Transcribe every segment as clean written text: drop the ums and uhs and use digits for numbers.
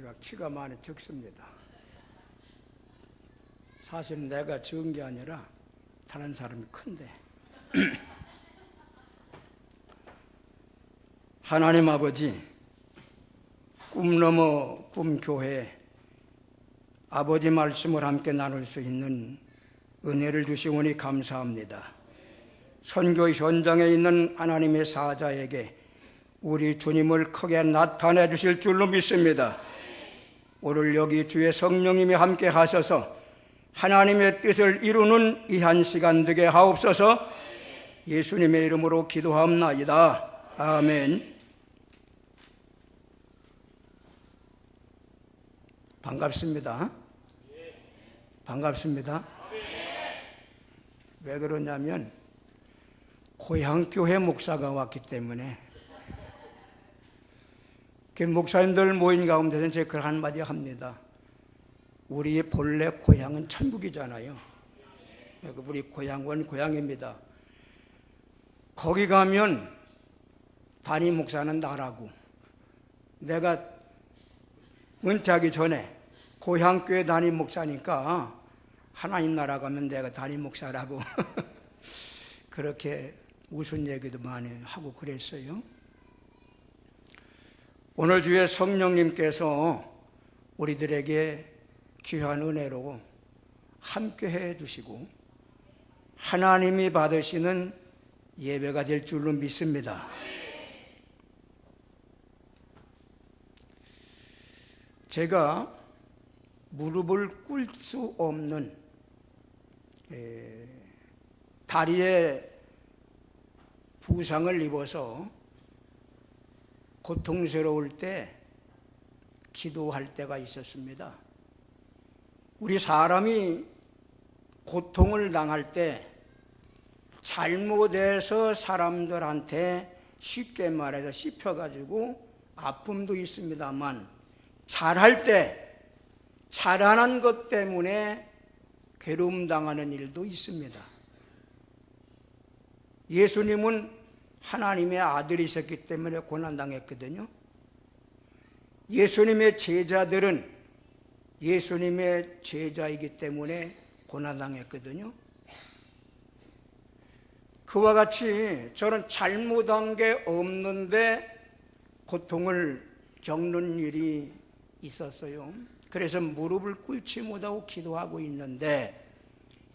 제가 키가 많이 적습니다. 사실은 내가 적은 게 아니라 다른 사람이 큰데 하나님 아버지, 꿈 넘어 꿈 교회 아버지 말씀을 함께 나눌 수 있는 은혜를 주시오니 감사합니다. 선교 현장에 있는 하나님의 사자에게 우리 주님을 크게 나타내 주실 줄로 믿습니다. 오늘 여기 주의 성령님이 함께 하셔서 하나님의 뜻을 이루는 이 한 시간 되게 하옵소서. 예수님의 이름으로 기도합나이다. 아멘. 반갑습니다. 반갑습니다. 왜 그러냐면 고향교회 목사가 왔기 때문에 그 목사님들 모인 가운데서는 제가 그 한마디 합니다. 우리의 본래 고향은 천국이잖아요. 우리 고향은 고향입니다. 거기 가면 담임 목사는 나라고, 내가 은퇴하기 전에 고향교회 담임 목사니까 하나님 나라 가면 내가 담임 목사라고 그렇게 웃은 얘기도 많이 하고 그랬어요. 오늘 주의 성령님께서 우리들에게 귀한 은혜로 함께해 주시고 하나님이 받으시는 예배가 될 줄로 믿습니다. 제가 무릎을 꿇을 수 없는 다리에 부상을 입어서 고통스러울 때 기도할 때가 있었습니다. 우리 사람이 고통을 당할 때 잘못해서 사람들한테 쉽게 말해서 씹혀가지고 아픔도 있습니다만 잘할 때 잘하는 것 때문에 괴로움 당하는 일도 있습니다. 예수님은 하나님의 아들이셨기 때문에 고난당했거든요. 예수님의 제자들은 예수님의 제자이기 때문에 고난당했거든요. 그와 같이 저는 잘못한 게 없는데 고통을 겪는 일이 있었어요. 그래서 무릎을 꿇지 못하고 기도하고 있는데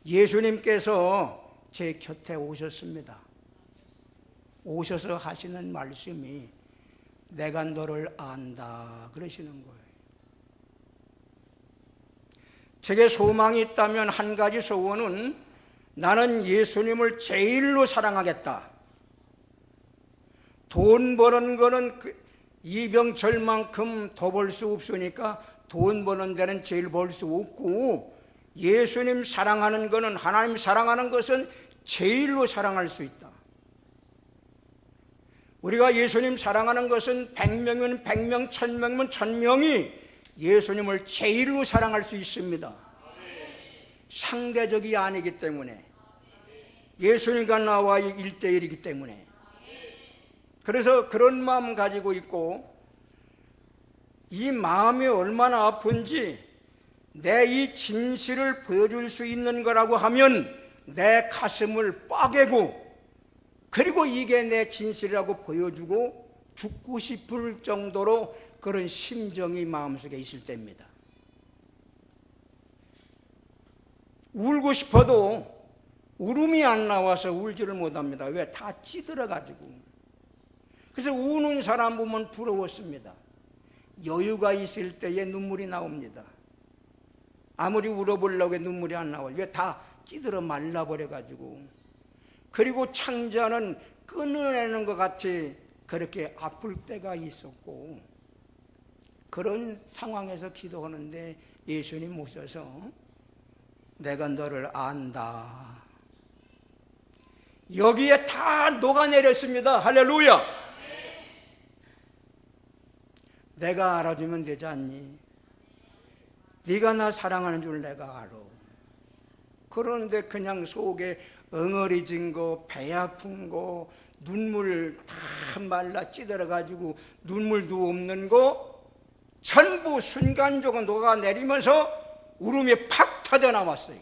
예수님께서 제 곁에 오셨습니다. 오셔서 하시는 말씀이 내가 너를 안다 그러시는 거예요. 제게 소망이 있다면 한 가지 소원은 나는 예수님을 제일로 사랑하겠다. 돈 버는 거는 이병철만큼 더 벌 수 없으니까 돈 버는 데는 제일 벌 수 없고 예수님 사랑하는 거는, 하나님 사랑하는 것은 제일로 사랑할 수 있다. 우리가 예수님 사랑하는 것은 100명이면 100명, 1000명이면 1000명이 예수님을 제일로 사랑할 수 있습니다. 상대적이 아니기 때문에, 예수님과 나와 1대1이기 때문에. 그래서 그런 마음 가지고 있고, 이 마음이 얼마나 아픈지 내 이 진실을 보여줄 수 있는 거라고 하면 내 가슴을 뻐개고, 그리고 이게 내 진실이라고 보여주고 죽고 싶을 정도로 그런 심정이 마음속에 있을 때입니다. 울고 싶어도 울음이 안 나와서 울지를 못합니다. 왜? 다 찌들어가지고. 그래서 우는 사람 보면 부러웠습니다. 여유가 있을 때에 눈물이 나옵니다. 아무리 울어보려고 해도 눈물이 안 나와요. 왜? 다 찌들어 말라버려가지고. 그리고 창자는 끊어내는 것 같이 그렇게 아플 때가 있었고, 그런 상황에서 기도하는데 예수님 오셔서 내가 너를 안다. 여기에 다 녹아내렸습니다. 할렐루야. 내가 알아주면 되지 않니? 네가 나 사랑하는 줄 내가 알아. 그런데 그냥 속에 엉어리진 거, 배 아픈 거, 눈물 다 말라 찌들어가지고 눈물도 없는 거, 전부 순간적으로 녹아내리면서 울음이 팍 터져 나왔어요.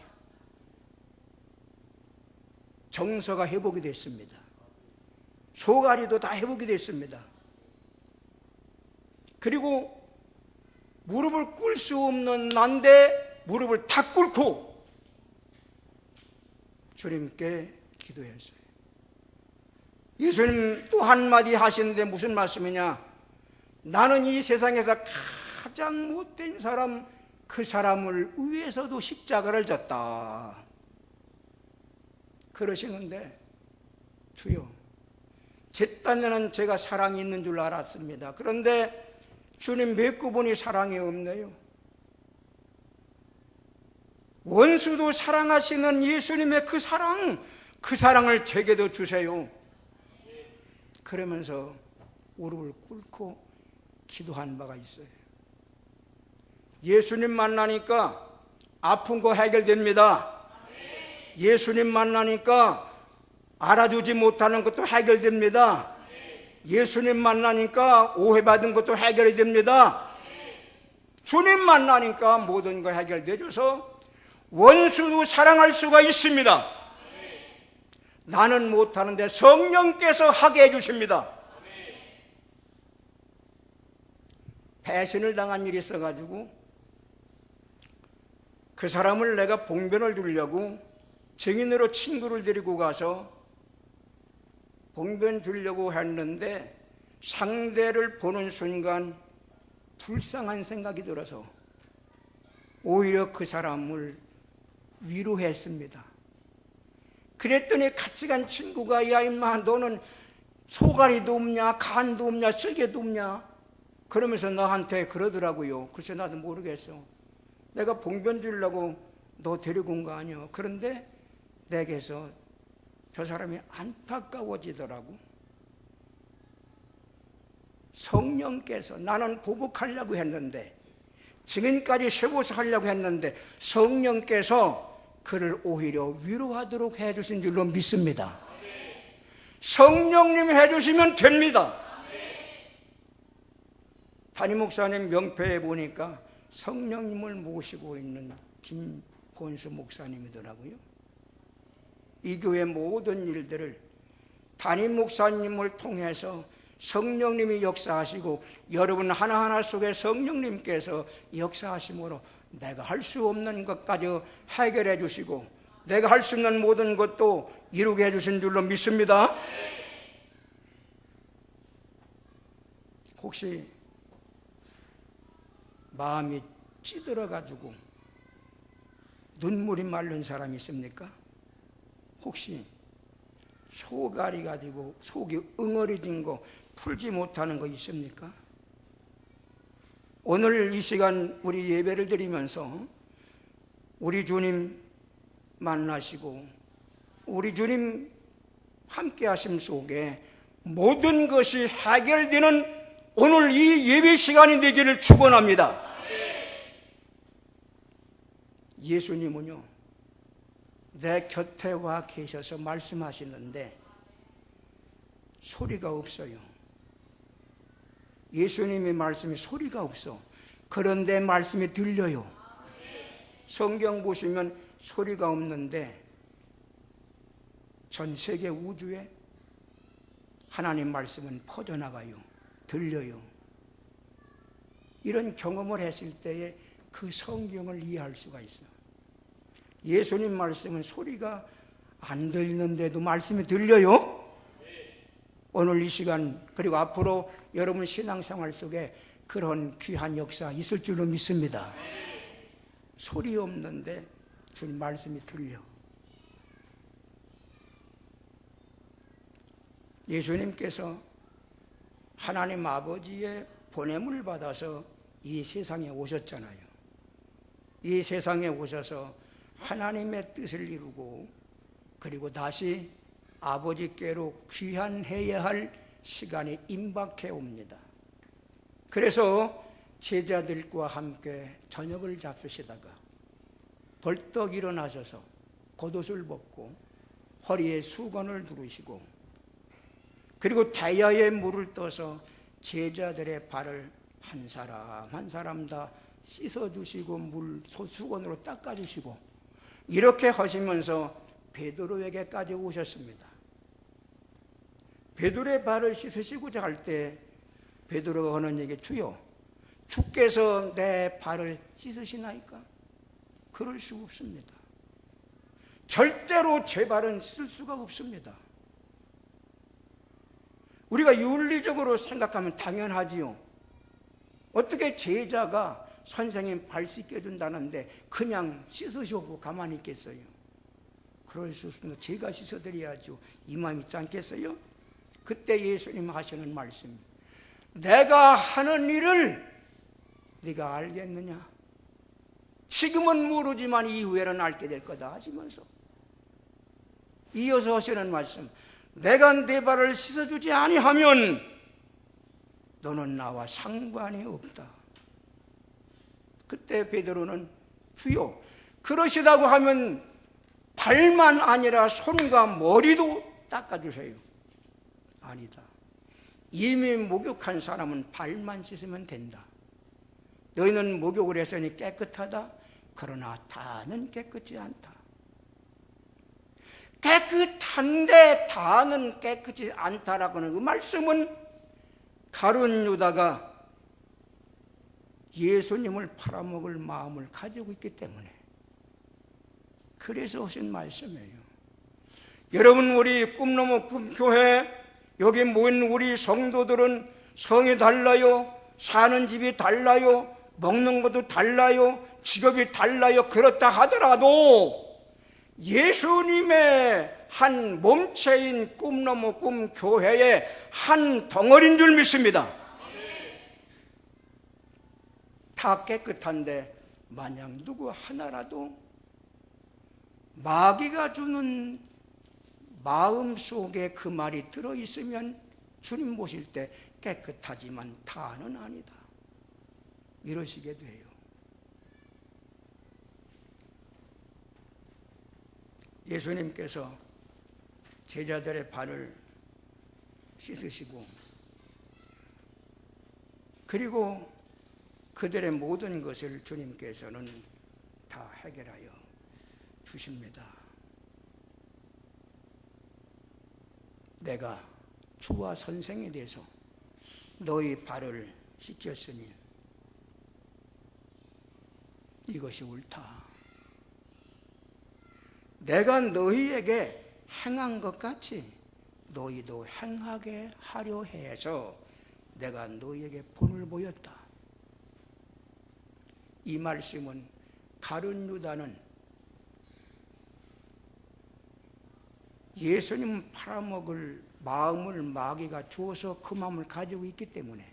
정서가 회복이 됐습니다. 소가리도 다 회복이 됐습니다. 그리고 무릎을 꿇을 수 없는 난데 무릎을 다 꿇고 주님께 기도했어요. 예수님 또 한마디 하시는데 무슨 말씀이냐? 나는 이 세상에서 가장 못된 사람, 그 사람을 위해서도 십자가를 졌다. 그러시는데, 주여, 제 딴에는 제가 사랑이 있는 줄 알았습니다. 그런데 주님 몇 분이 사랑이 없네요. 원수도 사랑하시는 예수님의 그 사랑을 제게도 주세요. 그러면서 무릎을 꿇고 기도한 바가 있어요. 예수님 만나니까 아픈 거 해결됩니다. 예수님 만나니까 알아주지 못하는 것도 해결됩니다. 예수님 만나니까 오해받은 것도 해결이 됩니다. 주님 만나니까 모든 거 해결되어서 원수도 사랑할 수가 있습니다. 나는 못하는데 성령께서 하게 해주십니다. 배신을 당한 일이 있어가지고 그 사람을 내가 봉변을 주려고 증인으로 친구를 데리고 가서 봉변 주려고 했는데 상대를 보는 순간 불쌍한 생각이 들어서 오히려 그 사람을 위로했습니다. 그랬더니 같이 간 친구가 야 임마 너는 소가리도 없냐 간도 없냐 쓸개도 없냐 그러면서 나한테 그러더라고요. 글쎄 나도 모르겠어. 내가 봉변 주려고 너 데리고 온 거 아니야. 그런데 내게서 저 사람이 안타까워지더라고. 성령께서 나는 보복하려고 했는데 증인까지 세워서 하려고 했는데 성령께서 그를 오히려 위로하도록 해주신 줄로 믿습니다. 성령님이 해주시면 됩니다. 담임 목사님 명패에 보니까 성령님을 모시고 있는 김본수 목사님이더라고요. 이 교회 모든 일들을 담임 목사님을 통해서 성령님이 역사하시고 여러분 하나하나 속에 성령님께서 역사하심으로 내가 할 수 없는 것까지 해결해 주시고 내가 할 수 있는 모든 것도 이루게 해주신 줄로 믿습니다. 혹시 마음이 찌들어가지고 눈물이 마른 사람이 있습니까? 혹시 소가리가 되고 속이 응어리진 거 풀지 못하는 거 있습니까? 오늘 이 시간 우리 예배를 드리면서 우리 주님 만나시고 우리 주님 함께 하심 속에 모든 것이 해결되는 오늘 이 예배 시간이 되기를 축원합니다. 예수님은요 내 곁에 와 계셔서 말씀하시는데 소리가 없어요. 예수님의 말씀이 소리가 없어. 그런데 말씀이 들려요. 성경 보시면 소리가 없는데 전 세계 우주에 하나님 말씀은 퍼져나가요. 들려요. 이런 경험을 했을 때에 그 성경을 이해할 수가 있어. 예수님 말씀은 소리가 안 들리는데도 말씀이 들려요. 오늘 이 시간 그리고 앞으로 여러분 신앙생활 속에 그런 귀한 역사 있을 줄로 믿습니다. 소리 없는데 주님 말씀이 들려. 예수님께서 하나님 아버지의 보냄을 받아서 이 세상에 오셨잖아요. 이 세상에 오셔서 하나님의 뜻을 이루고 그리고 다시 아버지께로 귀환해야 할 시간이 임박해 옵니다. 그래서 제자들과 함께 저녁을 잡수시다가 벌떡 일어나셔서 겉옷을 벗고 허리에 수건을 두르시고 그리고 대야에 물을 떠서 제자들의 발을 한 사람 한 사람 다 씻어주시고 물 수건으로 닦아주시고 이렇게 하시면서 베드로에게까지 오셨습니다. 베드로의 발을 씻으시고자 할 때 베드로가 하는 얘기, 주여 주께서 내 발을 씻으시나이까? 그럴 수 없습니다. 절대로 제 발은 씻을 수가 없습니다. 우리가 윤리적으로 생각하면 당연하지요. 어떻게 제자가 선생님 발 씻겨준다는데 그냥 씻으시고 가만히 있겠어요? 그럴 수 없습니다. 제가 씻어드려야죠. 이 마음 있지 않겠어요? 그때 예수님 하시는 말씀, 내가 하는 일을 네가 알겠느냐? 지금은 모르지만 이후에는 알게 될 거다 하시면서 이어서 하시는 말씀, 내가 네 발을 씻어주지 아니하면 너는 나와 상관이 없다. 그때 베드로는 주여 그러시다고 하면 발만 아니라 손과 머리도 닦아주세요. 아니다. 이미 목욕한 사람은 발만 씻으면 된다. 너희는 목욕을 했으니 깨끗하다. 그러나 다는 깨끗지 않다. 깨끗한데 다는 깨끗지 않다라고 하는 그 말씀은 가룟 유다가 예수님을 팔아먹을 마음을 가지고 있기 때문에 그래서 하신 말씀이에요. 여러분, 우리 꿈너머 꿈교회 여기 모인 우리 성도들은 성이 달라요, 사는 집이 달라요, 먹는 것도 달라요, 직업이 달라요. 그렇다 하더라도 예수님의 한 몸체인 꿈너머 꿈교회의 한 덩어리인 줄 믿습니다. 다 깨끗한데 만약 누구 하나라도 마귀가 주는 마음속에 그 말이 들어있으면 주님 보실 때 깨끗하지만 다는 아니다 이러시게 돼요. 예수님께서 제자들의 발을 씻으시고 그리고 그들의 모든 것을 주님께서는 다 해결하여 주십니다. 내가 주와 선생이 돼서 너희 발을 씻겼으니 이것이 옳다. 내가 너희에게 행한 것 같이 너희도 행하게 하려 해서 내가 너희에게 본을 보였다. 이 말씀은 가룟 유다는 예수님 팔아먹을 마음을 마귀가 주어서 그 마음을 가지고 있기 때문에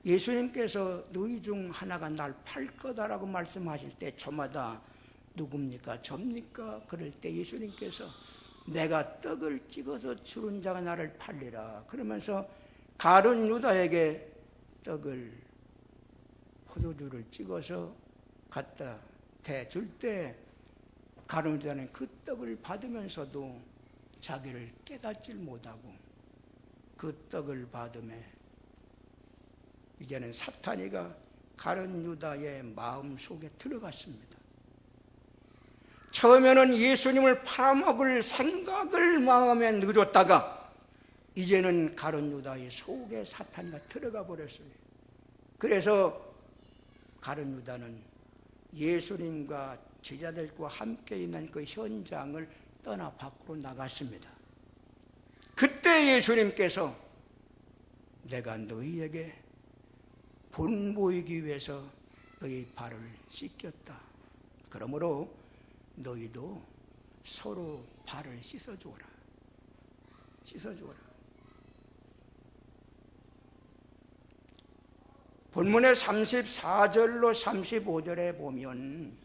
예수님께서 너희 중 하나가 날 팔 거다라고 말씀하실 때 저마다 누굽니까? 접니까? 그럴 때 예수님께서 내가 떡을 찍어서 주는 자가 나를 팔리라 그러면서 가룟 유다에게 떡을 포도주를 찍어서 갖다 대줄 때 가룟 유다는 그 떡을 받으면서도 자기를 깨닫질 못하고 그 떡을 받음에 이제는 사탄이가 가룟 유다의 마음 속에 들어갔습니다. 처음에는 예수님을 팔아먹을 생각을 마음에 넣어줬다가 이제는 가룟 유다의 속에 사탄이가 들어가 버렸어요. 그래서 가룟 유다는 예수님과 제자들과 함께 있는 그 현장을 떠나 밖으로 나갔습니다. 그때 예수님께서 내가 너희에게 본 보이기 위해서 너희 발을 씻겼다. 그러므로 너희도 서로 발을 씻어주어라. 씻어주어라. 본문의 34절로 35절에 보면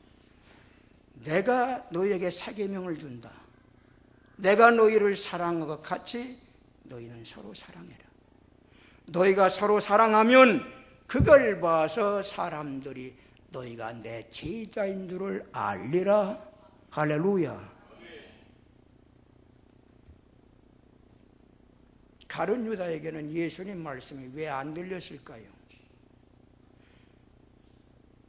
내가 너희에게 새 계명을 준다. 내가 너희를 사랑한 것 같이 너희는 서로 사랑해라. 너희가 서로 사랑하면 그걸 봐서 사람들이 너희가 내 제자인 줄을 알리라. 할렐루야. 가룟 유다에게는 예수님 말씀이 왜 안 들렸을까요?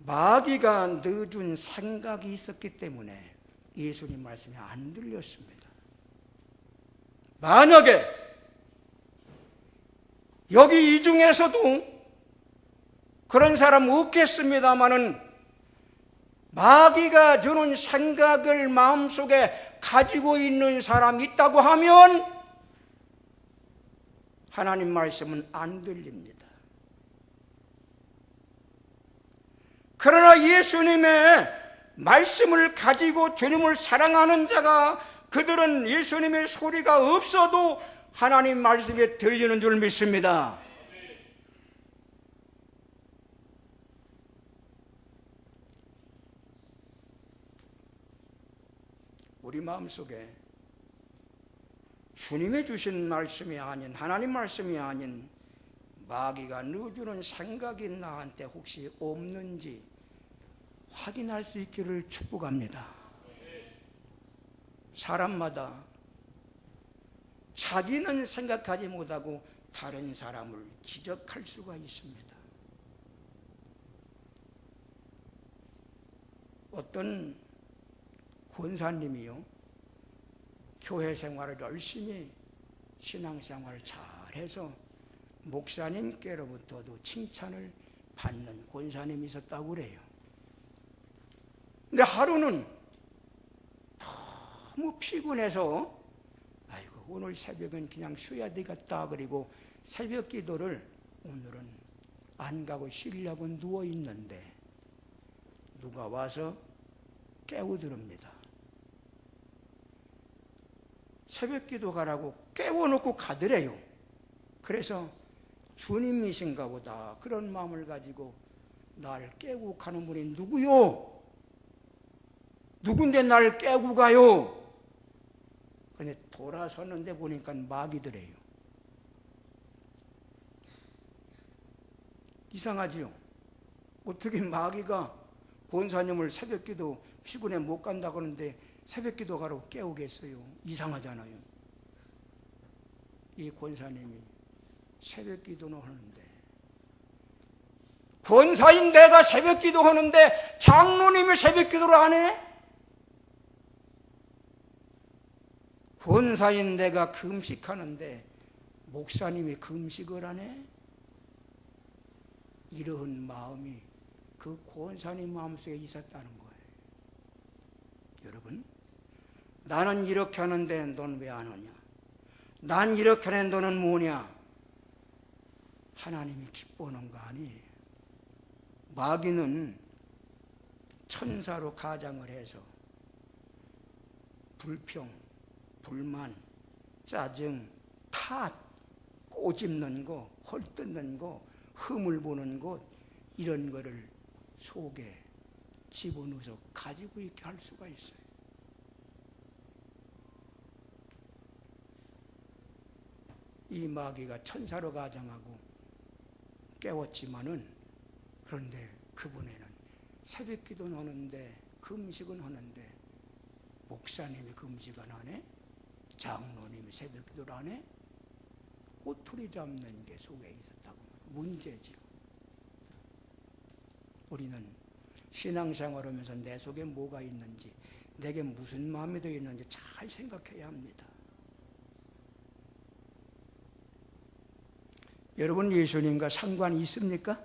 마귀가 넣어준 생각이 있었기 때문에 예수님 말씀이 안 들렸습니다. 만약에 여기 이 중에서도 그런 사람 없겠습니다마는 마귀가 주는 생각을 마음속에 가지고 있는 사람이 있다고 하면 하나님 말씀은 안 들립니다. 그러나 예수님의 말씀을 가지고 주님을 사랑하는 자가 그들은 예수님의 소리가 없어도 하나님 말씀에 들리는 줄 믿습니다. 우리 마음속에 주님이 주신 말씀이 아닌 하나님 말씀이 아닌 마귀가 넣어주는 생각이 나한테 혹시 없는지 확인할 수 있기를 축복합니다. 사람마다 자기는 생각하지 못하고 다른 사람을 지적할 수가 있습니다. 어떤 권사님이요, 교회 생활을 열심히 신앙생활을 잘해서 목사님께로부터도 칭찬을 받는 권사님이 있었다고 그래요. 근데 하루는 너무 피곤해서 아이고 오늘 새벽은 그냥 쉬어야 되겠다 그리고 새벽 기도를 오늘은 안 가고 쉬려고 누워 있는데 누가 와서 깨우드립니다. 새벽 기도 가라고 깨워놓고 가더래요. 그래서 주님이신가 보다 그런 마음을 가지고 날 깨우고 가는 분이 누구요? 누군데 날 깨우고 가요? 근데 돌아섰는데 보니까 마귀더래요. 이상하지요? 어떻게 마귀가 권사님을 새벽 기도 피곤해 못 간다고 하는데 새벽 기도 가라고 깨우겠어요? 이상하잖아요. 이 권사님이 새벽 기도는 하는데 권사인 내가 새벽 기도 하는데 장로님이 새벽 기도를 안 해? 권사인 내가 금식하는데 목사님이 금식을 안 해? 이러한 마음이 그 권사님 마음속에 있었다는 거예요. 여러분, 나는 이렇게 하는데 넌 왜 안 하냐? 난 이렇게 하는 너는 뭐냐? 하나님이 기뻐하는 거 아니에요. 마귀는 천사로 가장을 해서 불평, 불만, 짜증, 탓, 꼬집는 거, 헐뜯는 거, 흠을 보는 것 이런 거를 속에 집어넣어서 가지고 있게 할 수가 있어요. 이 마귀가 천사로 가장하고 깨웠지만은 그런데 그분에는 새벽 기도는 하는데 금식은 하는데 목사님이 금식은 안 해? 장로님이 새벽 기도를 안 해? 꼬투리 잡는 게 속에 있었다고. 문제지요. 우리는 신앙생활하면서 내 속에 뭐가 있는지 내게 무슨 마음이 되어 있는지 잘 생각해야 합니다. 여러분 예수님과 상관이 있습니까?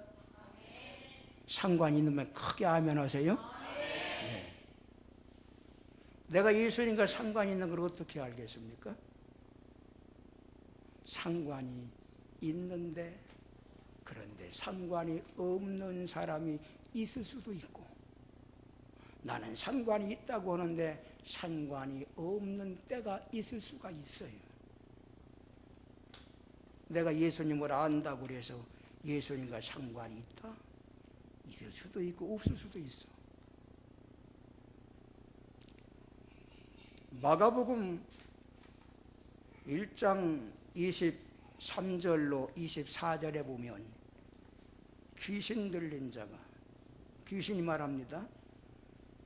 상관이 있으면 크게 아멘 하세요. 네. 내가 예수님과 상관이 있는 걸 어떻게 알겠습니까? 상관이 있는데 그런데 상관이 없는 사람이 있을 수도 있고 나는 상관이 있다고 하는데 상관이 없는 때가 있을 수가 있어요. 내가 예수님을 안다고 해서 예수님과 상관이 있다? 있을 수도 있고 없을 수도 있어. 마가복음 1장 23절로 24절에 보면 귀신 들린 자가 귀신이 말합니다.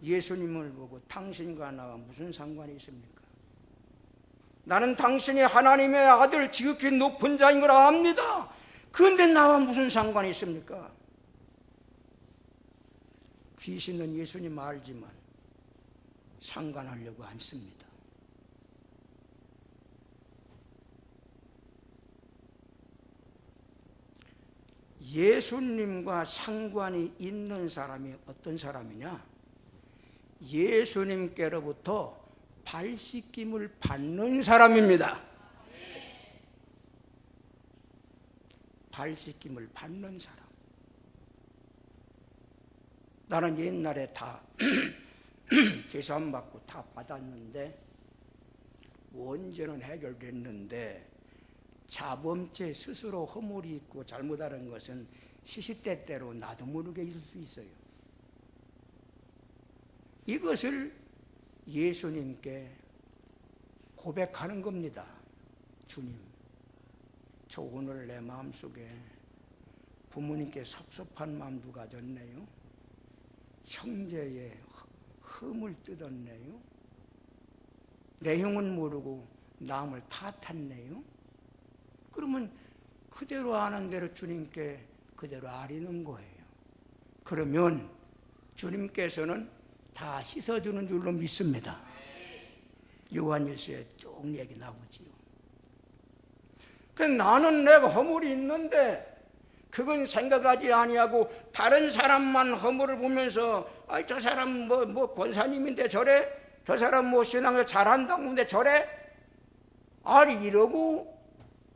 예수님을 보고 당신과 나와 무슨 상관이 있습니까? 나는 당신이 하나님의 아들 지극히 높은 자인 걸 압니다. 그런데 나와 무슨 상관이 있습니까? 귀신은 예수님 알지만 상관하려고 않습니다. 예수님과 상관이 있는 사람이 어떤 사람이냐? 예수님께로부터 발 씻김을 받는 사람입니다. 발 씻김을 받는 사람. 나는 옛날에 다 계산받고 다 받았는데 원죄는 해결됐는데 자범죄 스스로 허물이 있고 잘못하는 것은 시시때때로 나도 모르게 있을 수 있어요. 이것을 예수님께 고백하는 겁니다. 주님, 저 오늘 내 마음속에 부모님께 섭섭한 마음도 가졌네요. 형제의 흠을 뜯었네요. 내용은 모르고 남을 탓했네요. 그러면 그대로 아는 대로 주님께 그대로 아리는 거예요. 그러면 주님께서는 다 씻어주는 줄로 믿습니다. 요한일서에 쭉 얘기 나오지요. 나는 내가 허물이 있는데 그건 생각하지 아니하고 다른 사람만 허물을 보면서 저 사람 뭐 권사님인데 저래, 저 사람 뭐 신앙을 잘한다고 하는데 저래, 이러고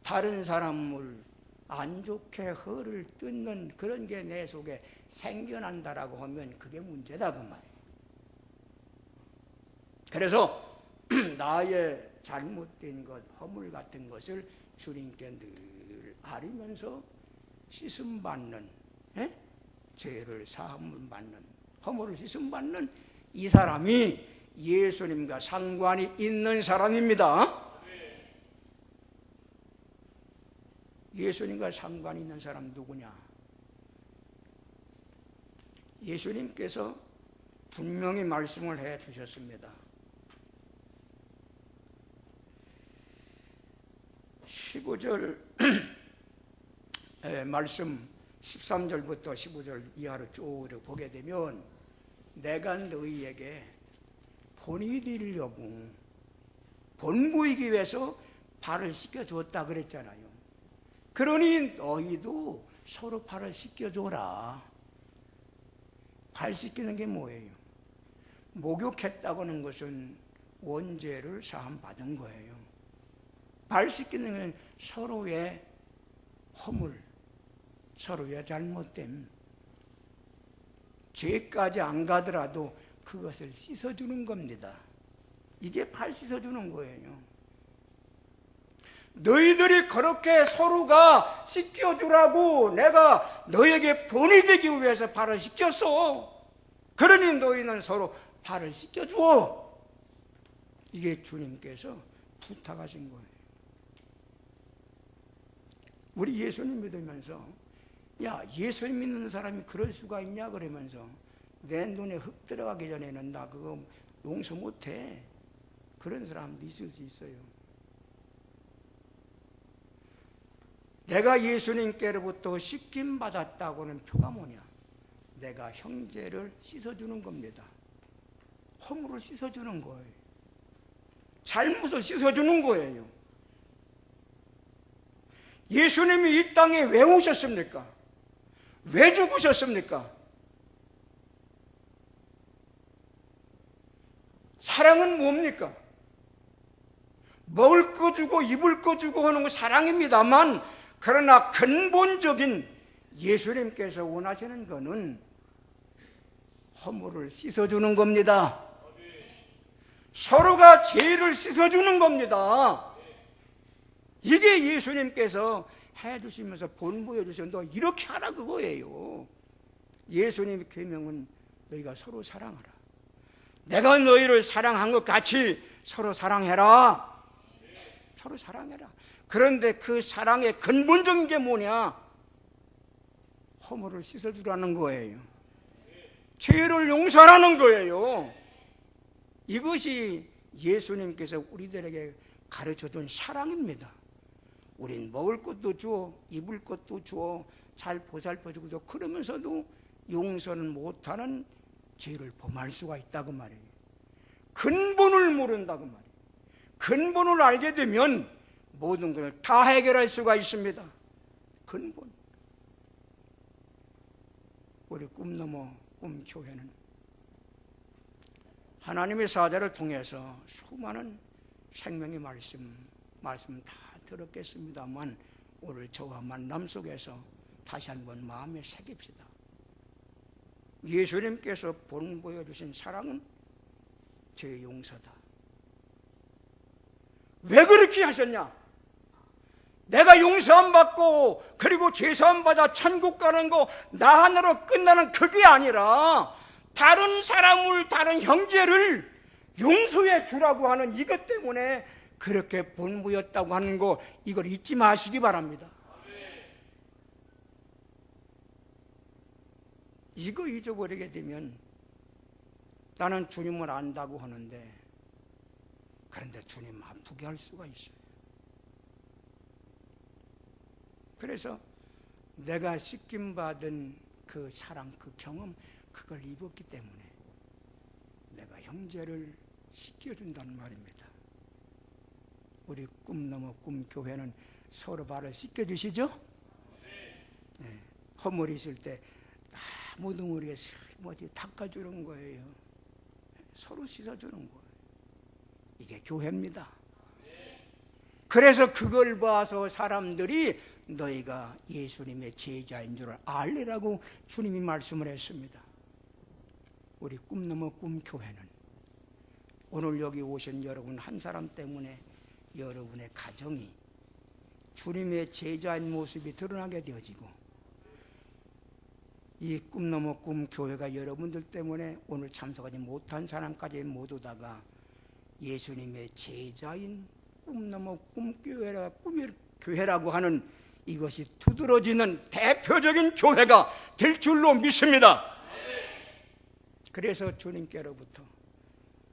다른 사람을 안 좋게 허를 뜯는 그런 게 내 속에 생겨난다라고 하면 그게 문제다 그 말이에요. 그래서 나의 잘못된 것, 허물 같은 것을 주님께 늘 아리면서 씻음받는, 죄를 사함받는, 허물을 씻음받는 이 사람이 예수님과 상관이 있는 사람입니다. 예수님과 상관이 있는 사람 누구냐? 예수님께서 분명히 말씀을 해 주셨습니다. 15절 말씀 13절부터 15절 이하로 쭉 보게 되면 내가 너희에게 본이 되려고 본 보이기 위해서 발을 씻겨주었다 그랬잖아요. 그러니 너희도 서로 발을 씻겨줘라. 발 씻기는 게 뭐예요? 목욕했다고 하는 것은 원죄를 사함받은 거예요. 발 씻기는 건 서로의 허물, 서로의 잘못됨, 죄까지 안 가더라도 그것을 씻어주는 겁니다. 이게 발 씻어주는 거예요. 너희들이 그렇게 서로가 씻겨주라고 내가 너에게 본이 되기 위해서 발을 씻겼어. 그러니 너희는 서로 발을 씻겨주어. 이게 주님께서 부탁하신 거예요. 우리 예수님 믿으면서 예수님 믿는 사람이 그럴 수가 있냐 그러면서 내 눈에 흙 들어가기 전에는 나 그거 용서 못해. 그런 사람도 있을 수 있어요. 내가 예수님께로부터 씻김 받았다고는 표가 뭐냐? 내가 형제를 씻어주는 겁니다. 허물을 씻어주는 거예요. 잘못을 씻어주는 거예요. 예수님이 이 땅에 왜 오셨습니까? 왜 죽으셨습니까? 사랑은 뭡니까? 먹을 거 주고 입을 거 주고 하는 거 사랑입니다만, 그러나 근본적인 예수님께서 원하시는 것은 허물을 씻어주는 겁니다. 서로가 죄를 씻어주는 겁니다. 이게 예수님께서 해주시면서 본보여주셔서 너 이렇게 하라 그거예요. 예수님의 계명은 너희가 서로 사랑하라. 내가 너희를 사랑한 것 같이 서로 사랑해라. 서로 사랑해라. 그런데 그 사랑의 근본적인 게 뭐냐? 허물을 씻어주라는 거예요. 죄를 용서하라는 거예요. 이것이 예수님께서 우리들에게 가르쳐준 사랑입니다. 우린 먹을 것도 주어 입을 것도 주어 잘 보살펴주고 그러면서도 용서는 못하는 죄를 범할 수가 있다고 말이에요. 근본을 모른다고 말이에요. 근본을 알게 되면 모든 것을 다 해결할 수가 있습니다. 근본. 우리 꿈너머 꿈교회는 하나님의 사자를 통해서 수많은 생명의 말씀 다 들었겠습니다만 오늘 저와 만남 속에서 다시 한번 마음에 새깁시다. 예수님께서 보여주신 사랑은 죄의 용서다. 왜 그렇게 하셨냐? 내가 용서함 받고 그리고 죄사함 받아 천국 가는 거 나 하나로 끝나는 그게 아니라 다른 사람을, 다른 형제를 용서해 주라고 하는 이것 때문에 그렇게 본보였다고 하는 거, 이걸 잊지 마시기 바랍니다. 이거 잊어버리게 되면 나는 주님을 안다고 하는데, 그런데 주님 아프게 할 수가 있어요. 그래서 내가 씻김받은 그 사랑, 그 경험, 그걸 입었기 때문에 내가 형제를 씻겨준다는 말입니다. 우리 꿈너머 꿈교회는 서로 발을 씻겨주시죠? 네. 허물이 있을 때 모든 우리가 닦아주는 거예요. 서로 씻어주는 거예요. 이게 교회입니다. 그래서 그걸 봐서 사람들이 너희가 예수님의 제자인 줄 알리라고 주님이 말씀을 했습니다. 우리 꿈너머 꿈교회는 오늘 여기 오신 여러분 한 사람 때문에 여러분의 가정이 주님의 제자인 모습이 드러나게 되어지고, 이 꿈너머 꿈교회가 여러분들 때문에 오늘 참석하지 못한 사람까지 모두 다가 예수님의 제자인 꿈너머 꿈교회라고 하는 이것이 두드러지는 대표적인 교회가 될 줄로 믿습니다. 그래서 주님께로부터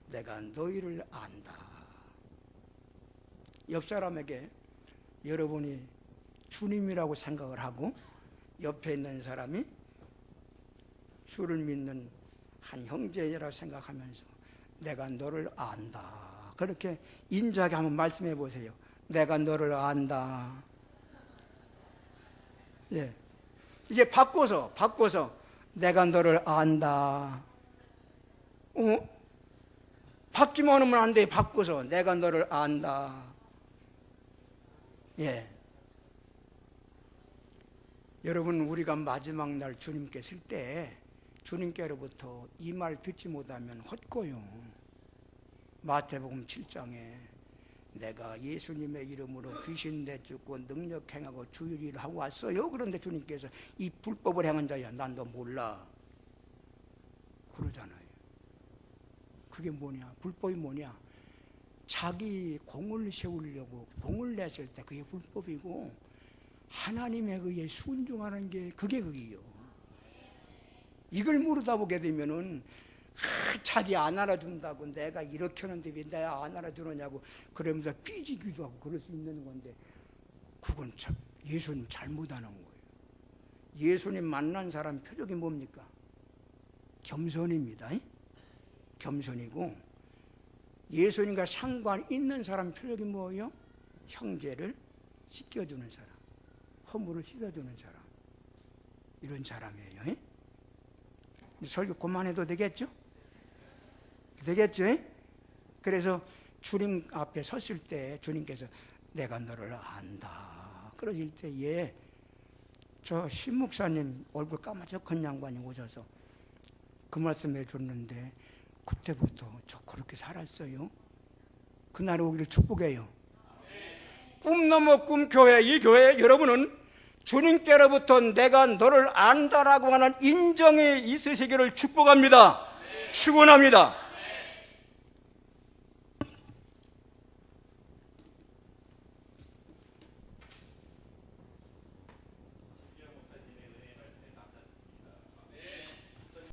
내가 너희를 안다. 옆 사람에게 여러분이 주님이라고 생각을 하고 옆에 있는 사람이 주를 믿는 한 형제라고 생각하면서 내가 너를 안다. 그렇게 인자하게 한번 말씀해 보세요. 내가 너를 안다. 예. 이제 바꿔서 내가 너를 안다. 바뀌면 하면 안 돼. 바꿔서 내가 너를 안다. 예. 여러분, 우리가 마지막 날 주님께 쓸 때 주님께로부터 이 말 듣지 못하면 헛고요. 마태복음 7장에 내가 예수님의 이름으로 귀신 내쫓고 능력 행하고 주의 일을 하고 왔어요. 그런데 주님께서 이 불법을 행한 자야, 난 너 몰라 그러잖아요. 그게 뭐냐? 불법이 뭐냐? 자기 공을 세우려고 공을 냈을 때 그게 불법이고, 하나님의 의에 순종하는 게 그게 그게요. 이걸 모르다 보게 되면은 자기 안 알아준다고 내가 이렇게 하는데 왜 내가 안 알아주느냐고 그러면서 삐지기도 하고 그럴 수 있는 건데, 그건 참 예수님 잘못하는 거예요. 예수님 만난 사람 표적이 뭡니까? 겸손입니다. 겸손이고, 예수님과 상관 있는 사람 표적이 뭐예요? 형제를 씻겨주는 사람, 허물을 씻어주는 사람, 이런 사람이에요. 설교 그만해도 되겠죠? 되겠죠? 그래서 주님 앞에 섰을 때 주님께서 내가 너를 안다 그러실 때에 저 신목사님 얼굴 까마득한 양반이 오셔서 그 말씀해 줬는데, 그때부터 저 그렇게 살았어요. 그날 오기를 축복해요. 꿈너머 꿈교회, 이 교회 여러분은 주님께로부터 내가 너를 안다라고 하는 인정이 있으시기를 축복합니다. 축원합니다.